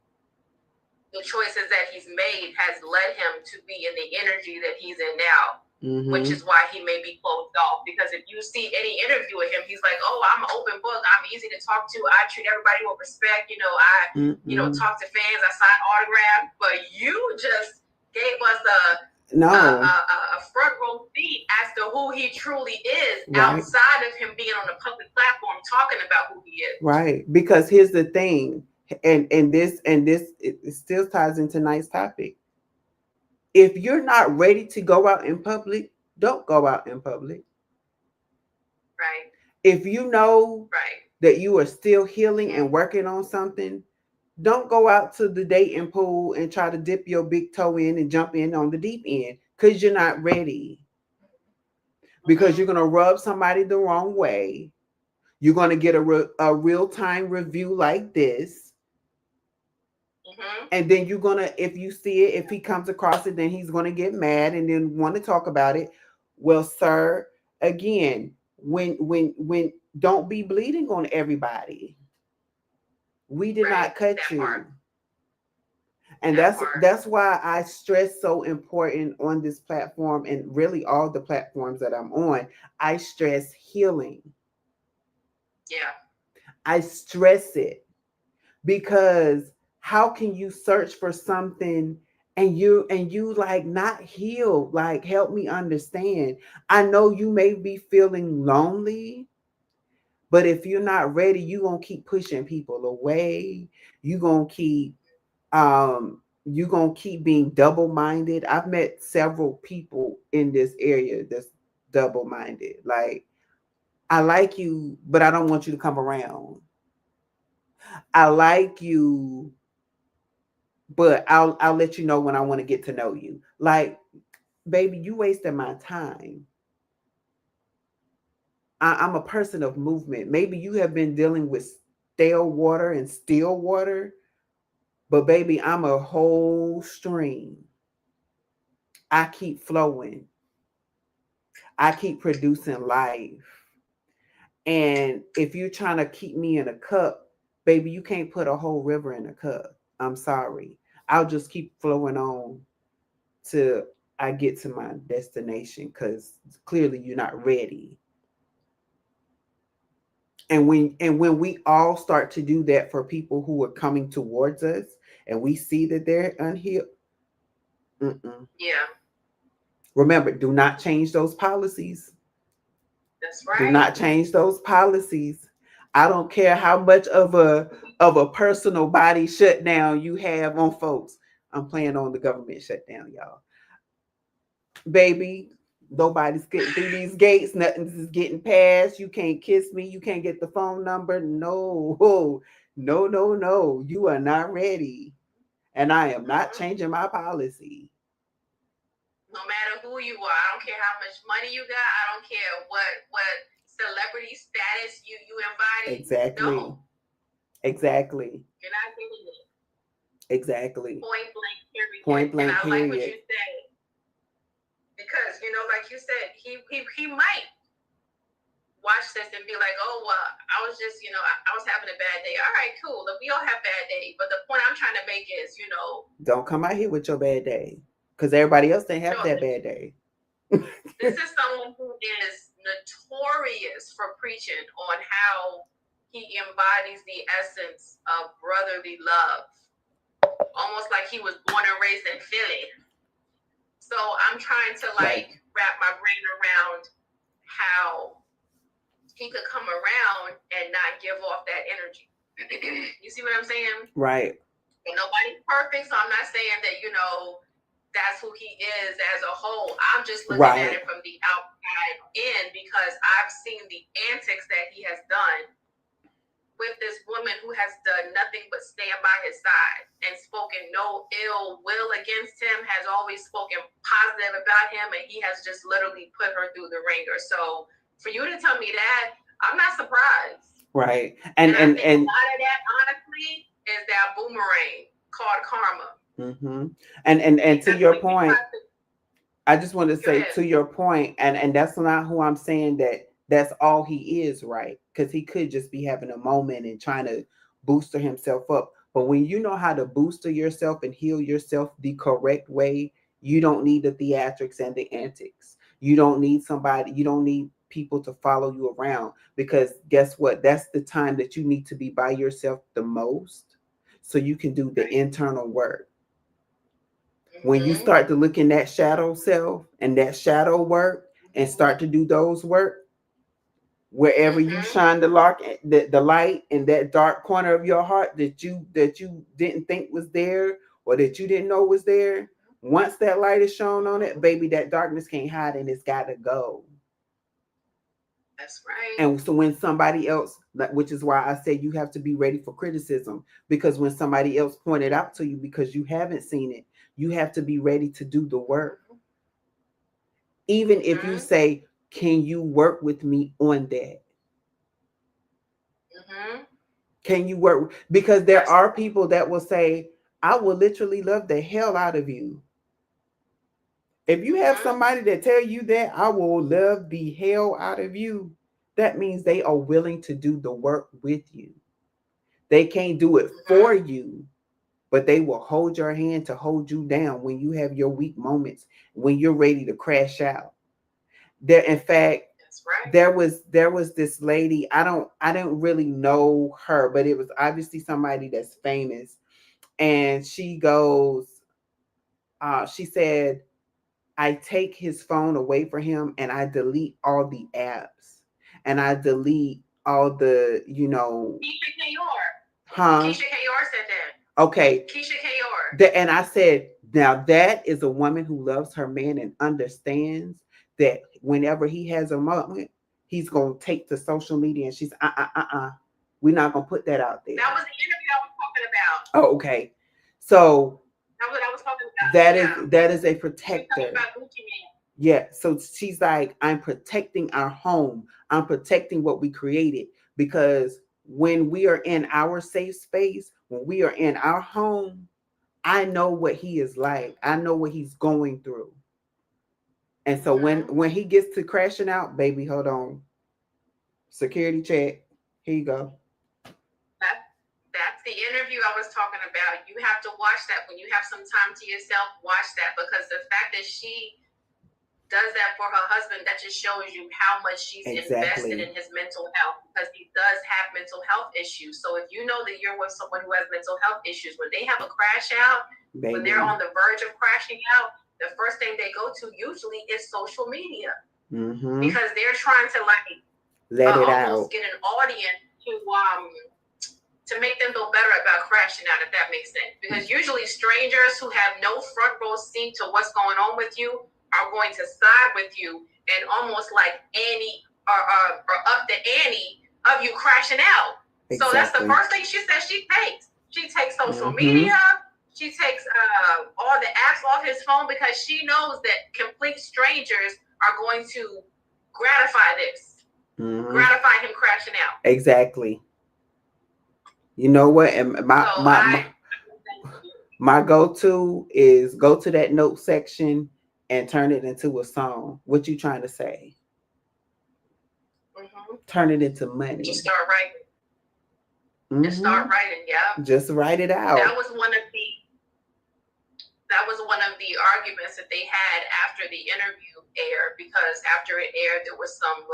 Speaker 1: the choices that he's made has led him to be in the energy that he's in now, which is why he may be closed off. Because if you see any interview with him, he's like, oh, I'm an open book. I'm easy to talk to. I treat everybody with respect. I talk to fans. I sign autographs. But you just gave us a front row seat as to who he truly is, outside of him being on a public platform talking about who he is.
Speaker 2: Right. Because here's the thing, and this it still ties into tonight's topic. If you're not ready to go out in public, don't go out in public.
Speaker 1: Right.
Speaker 2: If you know that you are still healing and working on something, don't go out to the dating pool and try to dip your big toe in and jump in on the deep end, because you're not ready. Because you're going to rub somebody the wrong way. You're going to get a real-time review like this. And then you're going to, if you see it, if he comes across it, then he's going to get mad and then want to talk about it. Well, sir, again, when don't be bleeding on everybody. We did not cut you. Part. And that's why I stress so important on this platform, and really all the platforms that I'm on. I stress healing.
Speaker 1: Yeah.
Speaker 2: I stress it, because how can you search for something and you like not healed? Like, help me understand. I know you may be feeling lonely, but if you're not ready, you're going to keep pushing people away. You're going to keep you gonna keep being double-minded. I've met several people in this area that's double-minded. Like, I like you, but I don't want you to come around. I like you, but I'll let you know when I want to get to know you. Like, baby, you wasted my time. I'm a person of movement. Maybe you have been dealing with stale water and still water, but baby, I'm a whole stream. I keep flowing. I keep producing life. And if you're trying to keep me in a cup, baby, you can't put a whole river in a cup. I'm sorry. I'll just keep flowing on till I get to my destination, because clearly you're not ready. And when we all start to do that for people who are coming towards us, and we see that they're unhealed,
Speaker 1: yeah,
Speaker 2: remember, do not change those policies.
Speaker 1: that's
Speaker 2: Do
Speaker 1: right.
Speaker 2: not change those policies. I don't care how much of a personal body shutdown you have on folks. I'm playing on the government shutdown, y'all. Baby, nobody's getting through these gates. Nothing's getting past. You can't kiss me. You can't get the phone number. No, no, no, no. You are not ready. And I am not changing my policy.
Speaker 1: No matter who you are, I don't care how much money you got. I don't care what celebrity status you embody.
Speaker 2: Exactly.
Speaker 1: No,
Speaker 2: Exactly.
Speaker 1: you're not getting it.
Speaker 2: Exactly.
Speaker 1: Point blank, period.
Speaker 2: Point blank,
Speaker 1: and I like what
Speaker 2: period.
Speaker 1: you said, because like you said, he might watch this and be like, oh, well, I was just, I was having a bad day. All right, cool. Look, we all have bad days. But the point I'm trying to make is,
Speaker 2: don't come out here with your bad day, because everybody else didn't have that bad day.
Speaker 1: This is someone who is notorious for preaching on how he embodies the essence of brotherly love, almost like he was born and raised in Philly. So I'm trying to wrap my brain around how he could come around and not give off that energy. You see what I'm saying?
Speaker 2: Right.
Speaker 1: And nobody's perfect, so I'm not saying that, that's who he is as a whole. I'm just looking at it from the outside in, because I've seen the antics that he has done with this woman who has done nothing but stand by his side and spoken no ill will against him, has always spoken positive about him, and he has just literally put her through the ringer. So for you to tell me that, I'm not surprised.
Speaker 2: Right.
Speaker 1: And I think a lot of that, honestly, is that boomerang called karma.
Speaker 2: Mm-hmm. And to your point, I just want to say, to your point, and that's not who I'm saying that's all he is, right? Because he could just be having a moment and trying to booster himself up. But when you know how to booster yourself and heal yourself the correct way, you don't need the theatrics and the antics. You don't need people to follow you around, because guess what? That's the time that you need to be by yourself the most, so you can do the internal work. When you start to look in that shadow self and that shadow work and start to do those work, wherever you shine the light in that dark corner of your heart that you didn't think was there, or that you didn't know was there, once that light is shown on it, baby, that darkness can't hide, and it's got to go.
Speaker 1: That's right.
Speaker 2: And so when somebody else, which is why I say you have to be ready for criticism, because when somebody else pointed out to you because you haven't seen it, you have to be ready to do the work. Even if you say, can you work with me on that? Can you work? Because there are people that will say, I will literally love the hell out of you. If you have somebody that tell you that, I will love the hell out of you, that means they are willing to do the work with you. They can't do it for you, but they will hold your hand to hold you down when you have your weak moments, when you're ready to crash out. In fact, there was this lady, I didn't really know her, but it was obviously somebody that's famous. And she goes, she said, I take his phone away from him and I delete all the apps and I delete all the,
Speaker 1: Keisha Kayor.
Speaker 2: Huh?
Speaker 1: Keisha Kayor said that.
Speaker 2: Okay.
Speaker 1: Keisha Kayor.
Speaker 2: And I said, now that is a woman who loves her man and understands that whenever he has a moment, he's gonna take to social media, and she's we're not gonna put that out there.
Speaker 1: That was the interview I was talking about.
Speaker 2: Oh, okay. So
Speaker 1: that's what I was talking about.
Speaker 2: That is a protector.
Speaker 1: About Gucci Man.
Speaker 2: Yeah. So she's like, I'm protecting our home. I'm protecting what we created, because when we are in our safe space, when we are in our home, I know what he is like. I know what he's going through. And so when he gets to crashing out, baby, hold on. Security check. Here you go.
Speaker 1: That's the interview I was talking about. You have to watch that when you have some time to yourself. Watch that, because the fact that she does that for her husband, that just shows you how much she's invested in his mental health, because he does have mental health issues. So if you know that you're with someone who has mental health issues, when they have a crash out, when they're on the verge of crashing out, the first thing they go to usually is social media, because they're trying to
Speaker 2: let it
Speaker 1: almost
Speaker 2: out,
Speaker 1: get an audience to make them feel better about crashing out, if that makes sense. Because usually strangers who have no front row seat to what's going on with you are going to side with you and almost like Annie or up the ante of you crashing out. Exactly. So that's the first thing she says she takes. She takes social media. She takes all the apps off his phone, because she knows that complete strangers are going to gratify this. Gratify him crashing out.
Speaker 2: Exactly. You know what? And my go-to is go to that note section and turn it into a song. What you trying to say? Turn it into money.
Speaker 1: Just start writing. Just start writing. Yeah.
Speaker 2: Just write it out.
Speaker 1: That was one of the arguments that they had after the interview aired, because after it aired, there was some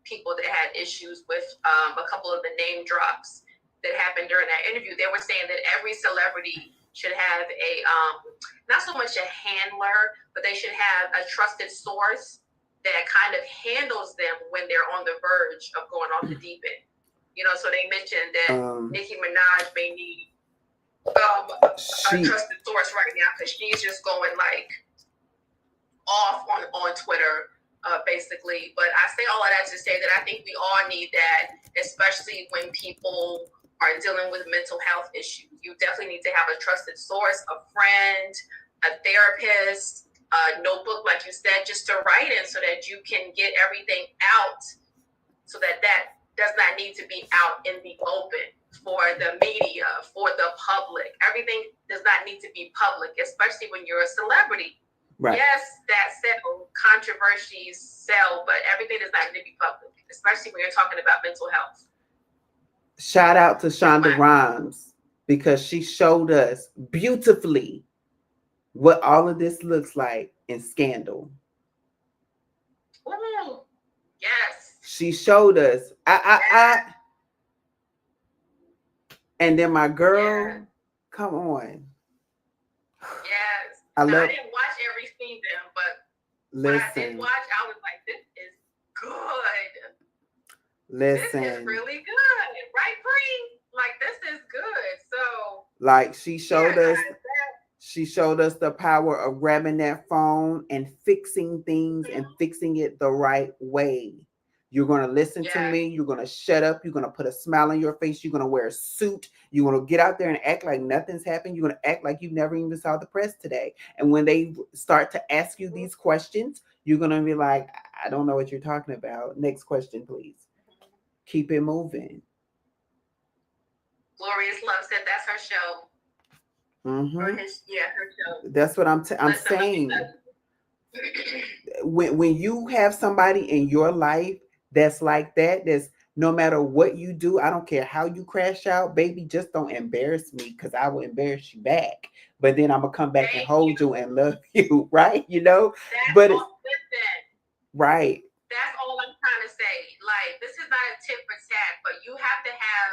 Speaker 1: people that had issues with a couple of the name drops that happened during that interview. They were saying that every celebrity should have a not so much a handler, but they should have a trusted source that kind of handles them when they're on the verge of going off the deep end. So they mentioned that Nicki Minaj may need a trusted source right now, because she's just going off on Twitter, basically. But I say all of that to say that I think we all need that, especially when people are dealing with mental health issues. You definitely need to have a trusted source, a friend, a therapist, a notebook, like you said, just to write in, so that you can get everything out, so that does not need to be out in the open for the media, for the public. Everything does not need to be public, especially when you're a celebrity. Right. Yes, that controversies sell, but everything does not need to be public, especially when you're talking about mental health.
Speaker 2: Shout out to Shonda Rhimes, because she showed us beautifully what all of this looks like in Scandal.
Speaker 1: Ooh, yes.
Speaker 2: She showed us. And then my girl, come on.
Speaker 1: Yes. I didn't watch every season, but when I did watch, I was like, this is good.
Speaker 2: Listen.
Speaker 1: This is really good. Right, Bree? This is good. So
Speaker 2: she showed us. She showed us the power of grabbing that phone and fixing things and fixing it the right way. You're going to listen to me. You're going to shut up. You're going to put a smile on your face. You're going to wear a suit. You're going to get out there and act like nothing's happened. You're going to act like you never even saw the press today. And when they start to ask you these questions, you're going to be like, I don't know what you're talking about. Next question, please. Keep it moving.
Speaker 1: Glorious Love said that's her show. Her show.
Speaker 2: That's what I'm saying. When you have somebody in your life that's like that, that's no matter what you do, I don't care how you crash out, baby, just don't embarrass me, because I will embarrass you back. But then I'm gonna come back and hold you and love you, right? But right.
Speaker 1: That's all I'm trying to say. This is not a tit for tat, but you have to have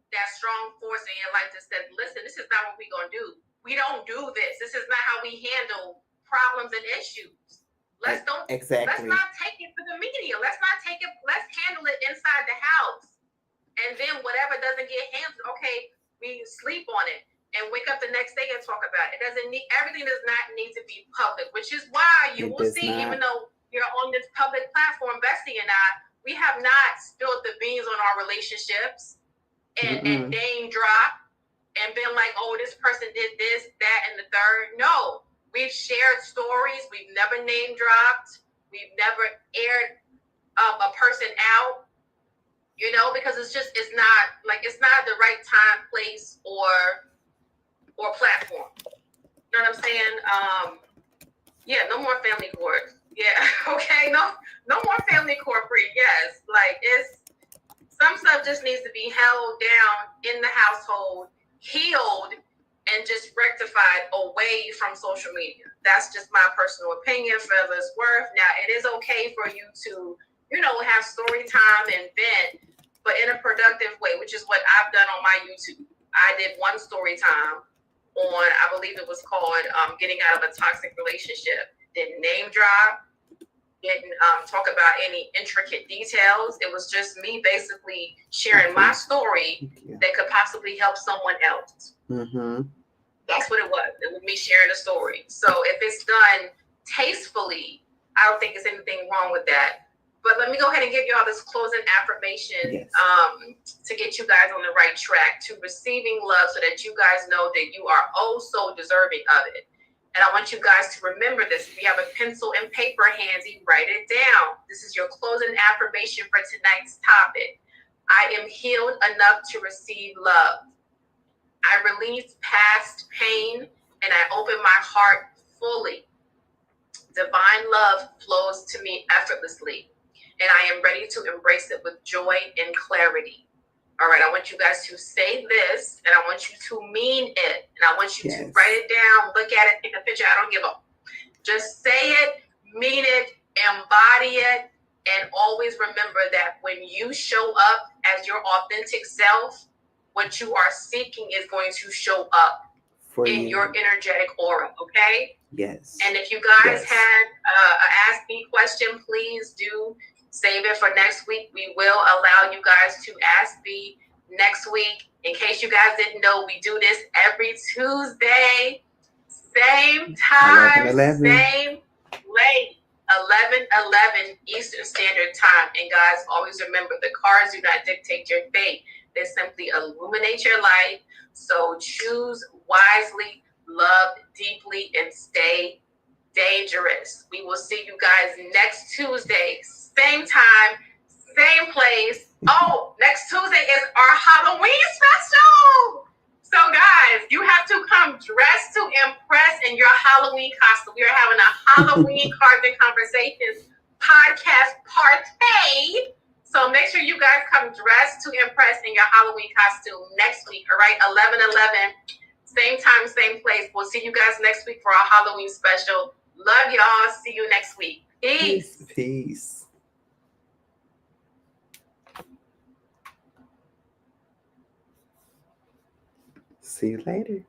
Speaker 1: that strong force in your life that says, listen, this is not what we're gonna do. We don't do this. This is not how we handle problems and issues. Let's not take it to the media. Let's handle it inside the house. And then whatever doesn't get handled, okay, we sleep on it. and wake up the next day and talk about it. It doesn't need, everything does not need to be public, which is why you will see, even though you're on this public platform, Bestie and I, we have not spilled the beans on our relationships and name drop and been like, oh, this person did this, that, and the third. No, we've shared stories. We've never name dropped. We've never aired a person out, you know, because it's not the right time, place, or platform. You know what I'm saying? Yeah, no more family court. Yeah, okay, no more family court free. Yes, like some stuff just needs to be held down in the household, healed, and just rectified away from social media. That's just my personal opinion for this worth. Now, it is okay for you to, you know, have story time and vent, but in a productive way, which is what I've done on my YouTube. I did one story time on, I believe it was called Getting Out of a Toxic Relationship. Didn't name drop, didn't talk about any intricate details. It was just me basically sharing my story that could possibly help someone else. Mm-hmm. That's what it was. It was me sharing a story. So if it's done tastefully, I don't think there's anything wrong with that. But let me go ahead and give you all this closing affirmation to get you guys on the right track to receiving love so that you guys know that you are oh so deserving of it. And I want you guys to remember this. If you have a pencil and paper handy, write it down. This is your closing affirmation for tonight's topic. I am healed enough to receive love. I release past pain and I open my heart fully. Divine love flows to me effortlessly, and I am ready to embrace it with joy and clarity. All right, I want you guys to say this, and I want you to mean it, and I want you to write it down, look at it, take a picture. I don't give up. Just say it, mean it, embody it, and always remember that when you show up as your authentic self, what you are seeking is going to show up in your energetic aura, okay?
Speaker 2: Yes.
Speaker 1: And if you guys had an Ask Me question, please do save it for next week. We will allow you guys to ask me next week. In case you guys didn't know, we do this every Tuesday, same time,
Speaker 2: 11.
Speaker 1: same place, 11 Eastern Standard Time. And guys, always remember, the cards do not dictate your fate. They simply illuminate your life. So choose wisely, love deeply, and stay dangerous. We will see you guys next Tuesday, same time, same place. Oh, next Tuesday is our Halloween special. So guys, you have to come dressed to impress in your Halloween costume. We are having a Halloween Cards and Conversations podcast party. So make sure you guys come dressed to impress in your Halloween costume next week. All right, 11/11, same time, same place. We'll see you guys next week for our Halloween special. Love y'all. See you next week. Peace.
Speaker 2: Peace. See you later.